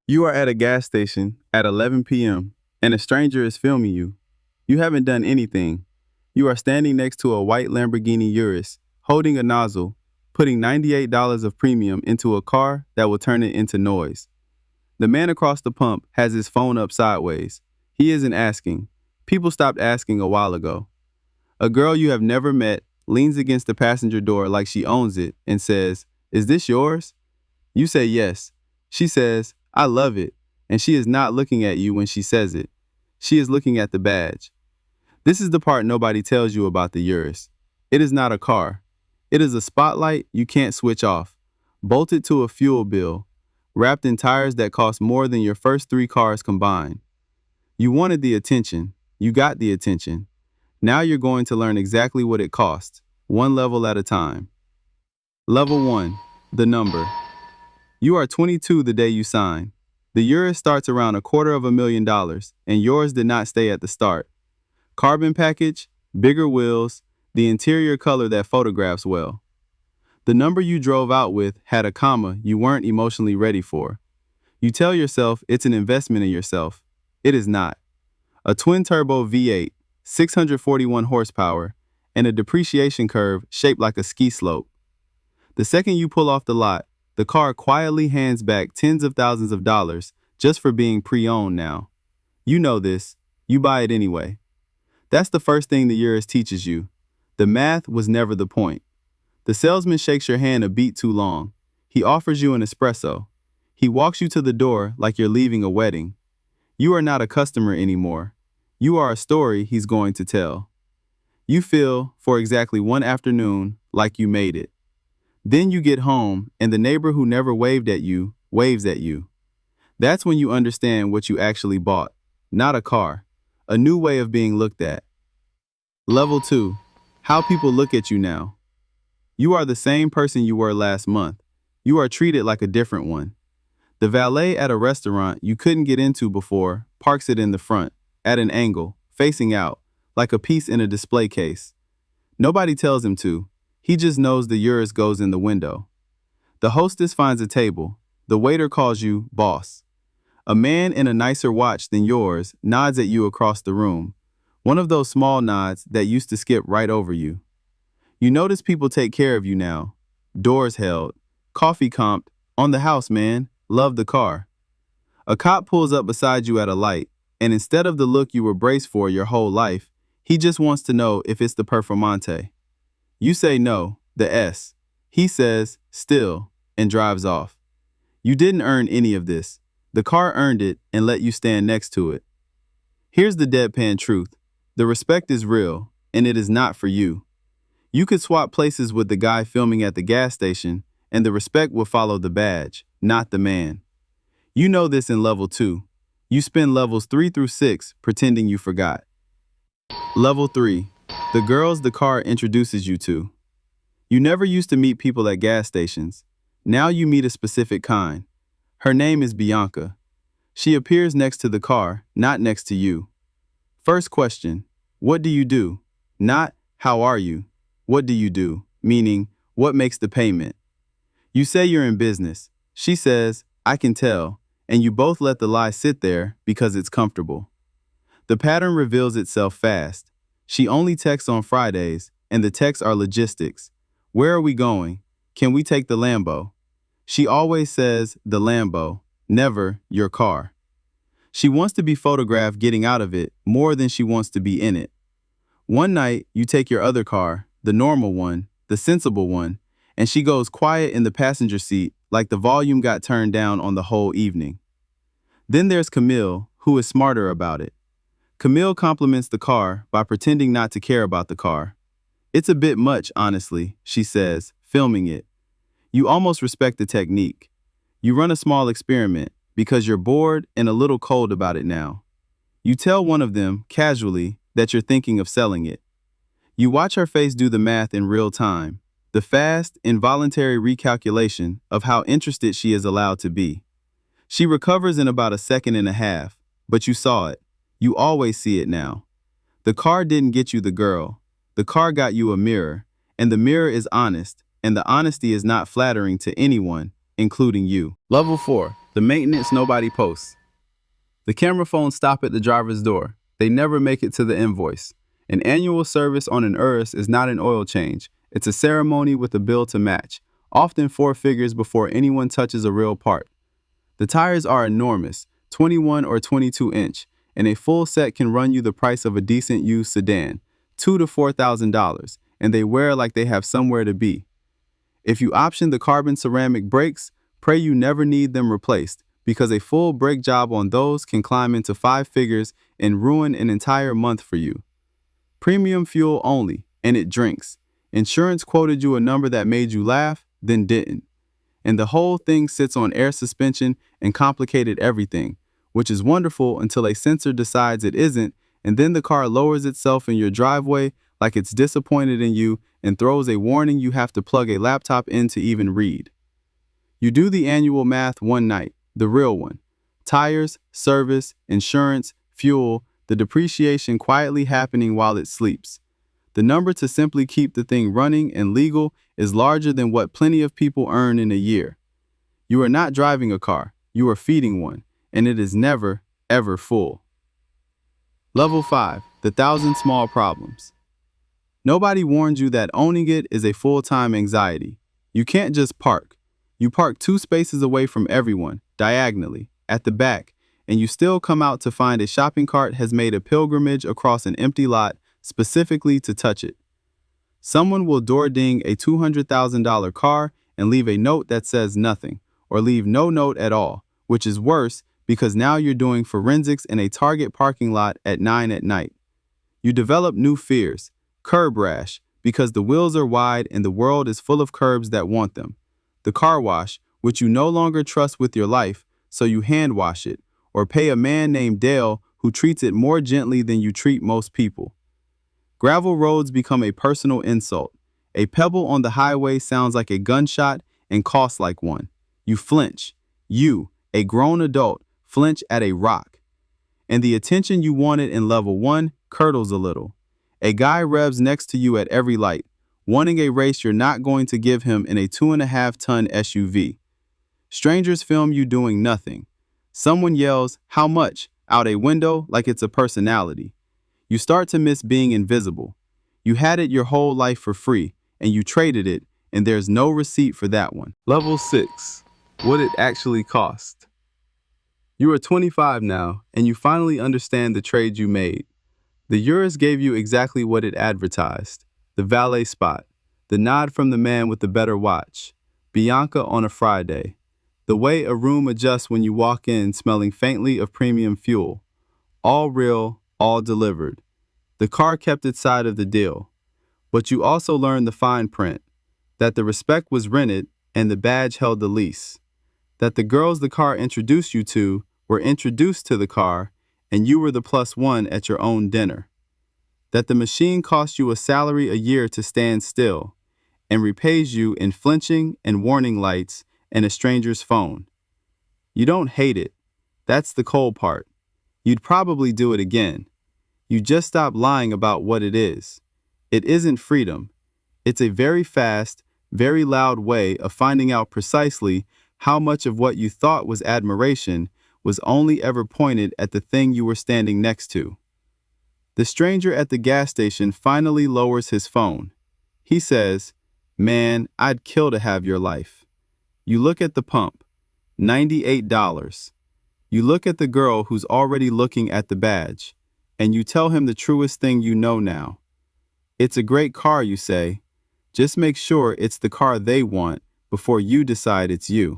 You are at a gas station at 11 p.m. and a stranger is filming you. You haven't done anything. You are standing next to a white Lamborghini Urus, holding a nozzle, putting $98 of premium into a car that will turn it into noise. The man across the pump has his phone up sideways. He isn't asking. People stopped asking a while ago. A girl you have never met leans against the passenger door like she owns it and says, "Is this yours?" You say yes. She says, "I love it," and she is not looking at you when she says it. She is looking at the badge. This is the part nobody tells you about the Urus. It is not a car. It is a spotlight you can't switch off, bolted to a fuel bill, wrapped in tires that cost more than your first 3 cars combined. You wanted the attention. You got the attention. Now you're going to learn exactly what it costs, one level at a time. Level 1. The number. You are 22 the day you sign. The Urus starts around $250,000, and yours did not stay at the start. Carbon package, bigger wheels, the interior color that photographs well. The number you drove out with had a comma you weren't emotionally ready for. You tell yourself it's an investment in yourself. It is not. A twin-turbo V8, 641 horsepower, and a depreciation curve shaped like a ski slope. The second you pull off the lot, the car quietly hands back tens of thousands of dollars just for being pre-owned now. You know this. You buy it anyway. That's the first thing the Urus teaches you. The math was never the point. The salesman shakes your hand a beat too long. He offers you an espresso. He walks you to the door like you're leaving a wedding. You are not a customer anymore. You are a story he's going to tell. You feel, for exactly one afternoon, like you made it. Then you get home, and the neighbor who never waved at you, waves at you. That's when you understand what you actually bought. Not a car. A new way of being looked at. Level 2. How people look at you now. You are the same person you were last month. You are treated like a different one. The valet at a restaurant you couldn't get into before parks it in the front, at an angle, facing out, like a piece in a display case. Nobody tells him to. He just knows the Urus goes in the window. The hostess finds a table. The waiter calls you boss. A man in a nicer watch than yours nods at you across the room. One of those small nods that used to skip right over you. You notice people take care of you now. Doors held. Coffee comped. On the house, man. Love the car. A cop pulls up beside you at a light, and instead of the look you were braced for your whole life, he just wants to know if it's the Performante. You say no, the S. He says, still, and drives off. You didn't earn any of this. The car earned it and let you stand next to it. Here's the deadpan truth. The respect is real, and it is not for you. You could swap places with the guy filming at the gas station, and the respect will follow the badge, not the man. You know this in level 2. You spend levels 3 through 6 pretending you forgot. Level 3. The girls the car introduces you to. You never used to meet people at gas stations. Now you meet a specific kind. Her name is Bianca. She appears next to the car, not next to you. First question, what do you do? Not, how are you? What do you do? Meaning, what makes the payment? You say you're in business. She says, I can tell, and you both let the lie sit there because it's comfortable. The pattern reveals itself fast. She only texts on Fridays, and the texts are logistics. Where are we going? Can we take the Lambo? She always says, the Lambo, never your car. She wants to be photographed getting out of it more than she wants to be in it. One night, you take your other car, the normal one, the sensible one, and she goes quiet in the passenger seat like the volume got turned down on the whole evening. Then there's Camille, who is smarter about it. Camille compliments the car by pretending not to care about the car. It's a bit much, honestly, she says, filming it. You almost respect the technique. You run a small experiment because you're bored and a little cold about it now. You tell one of them, casually, that you're thinking of selling it. You watch her face do the math in real time, the fast, involuntary recalculation of how interested she is allowed to be. She recovers in about a second and a half, but you saw it. You always see it now. The car didn't get you the girl. The car got you a mirror, and the mirror is honest, and the honesty is not flattering to anyone, including you. Level 4. The maintenance nobody posts. The camera phones stop at the driver's door. They never make it to the invoice. An annual service on an Urus is not an oil change. It's a ceremony with a bill to match, often 4 figures before anyone touches a real part. The tires are enormous, 21 or 22 inch, and a full set can run you the price of a decent used sedan, $2,000 to $4,000, and they wear like they have somewhere to be. If you option the carbon ceramic brakes, pray you never need them replaced, because a full brake job on those can climb into 5 figures and ruin an entire month for you. Premium fuel only, and it drinks. Insurance quoted you a number that made you laugh, then didn't. And the whole thing sits on air suspension and complicated everything, which is wonderful until a sensor decides it isn't, and then the car lowers itself in your driveway like it's disappointed in you and throws a warning you have to plug a laptop in to even read. You do the annual math one night, the real one. Tires, service, insurance, fuel, the depreciation quietly happening while it sleeps. The number to simply keep the thing running and legal is larger than what plenty of people earn in a year. You are not driving a car, you are feeding one, and it is never, ever full. Level 5. The 1,000 small problems. Nobody warned you that owning it is a full-time anxiety. You can't just park. You park 2 spaces away from everyone, diagonally, at the back, and you still come out to find a shopping cart has made a pilgrimage across an empty lot specifically to touch it. Someone will door ding a $200,000 car and leave a note that says nothing, or leave no note at all, which is worse because now you're doing forensics in a Target parking lot at 9 at night. You develop new fears, curb rash, because the wheels are wide and the world is full of curbs that want them. The car wash, which you no longer trust with your life, so you hand wash it, or pay a man named Dale who treats it more gently than you treat most people. Gravel roads become a personal insult. A pebble on the highway sounds like a gunshot and costs like one. You flinch. You, a grown adult, flinch at a rock. And the attention you wanted in level 1 curdles a little. A guy revs next to you at every light, wanting a race you're not going to give him in a 2.5-ton SUV. Strangers film you doing nothing. Someone yells, "How much?" out a window like it's a personality. You start to miss being invisible. You had it your whole life for free, and you traded it, and there's no receipt for that one. Level 6. What it actually cost. You are 25 now, and you finally understand the trade you made. The Urus gave you exactly what it advertised. The valet spot. The nod from the man with the better watch. Bianca on a Friday. The way a room adjusts when you walk in smelling faintly of premium fuel. All real, all delivered. The car kept its side of the deal. But you also learned the fine print. That the respect was rented and the badge held the lease. That the girls the car introduced you to were introduced to the car and you were the +1 at your own dinner. That the machine cost you a salary a year to stand still and repays you in flinching and warning lights and a stranger's phone. You don't hate it. That's the cold part. You'd probably do it again. You just stop lying about what it is. It isn't freedom. It's a very fast, very loud way of finding out precisely how much of what you thought was admiration was only ever pointed at the thing you were standing next to. The stranger at the gas station finally lowers his phone. He says, "Man, I'd kill to have your life." You look at the pump, $98. You look at the girl who's already looking at the badge, and you tell him the truest thing you know now. It's a great car, you say. Just make sure it's the car they want before you decide it's you.